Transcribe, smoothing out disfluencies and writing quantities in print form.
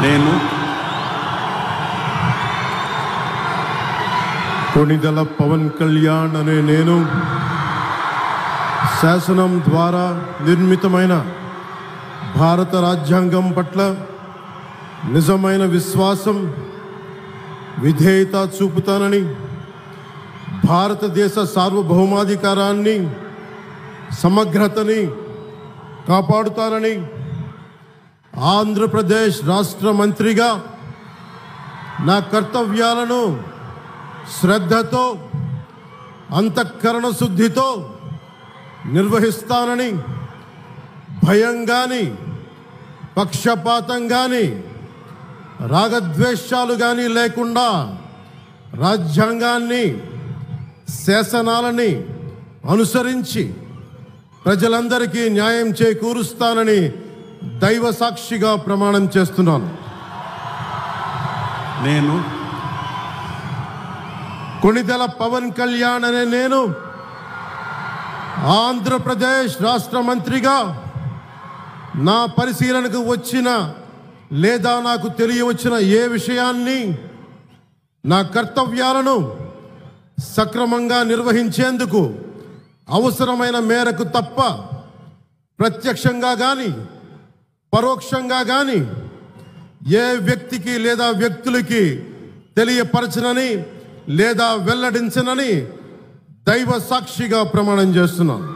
నేను కొణిదెల పవన్ కళ్యాణ్ అనే నేను శాసనం ద్వారా నిర్మితమైన భారత రాజ్యాంగం పట్ల నిజమైన విశ్వాసం విధేయత చూపుతానని, భారతదేశ సార్వభౌమాధికారాన్ని సమగ్రతని కాపాడుతానని, ఆంధ్రప్రదేశ్ రాష్ట్ర మంత్రిగా నా కర్తవ్యాలను శ్రద్ధతో అంతఃకరణ శుద్ధితో నిర్వహిస్తానని, భయం కానీ పక్షపాతం కానీ రాగద్వేషాలు కానీ లేకుండా రాజ్యాంగాన్ని శాసనాలని అనుసరించి ప్రజలందరికీ న్యాయం చేకూరుస్తానని దైవ సాక్షిగా ప్రమాణం చేస్తున్నాను. నేను కొణిదెల పవన్ కళ్యాణ్ అనే నేను ఆంధ్రప్రదేశ్ రాష్ట్ర మంత్రిగా నా పరిశీలనకు వచ్చిన లేదా నాకు తెలియవచ్చిన ఏ విషయాన్ని నా కర్తవ్యాలను సక్రమంగా నిర్వహించేందుకు అవసరమైన మేరకు తప్ప ప్రత్యక్షంగా కానీ పరోక్షంగా కానీ ఏ వ్యక్తికి లేదా వ్యక్తులకి తెలియపరచనని లేదా వెల్లడించనని దైవ సాక్షిగా ప్రమాణం చేస్తున్నాను.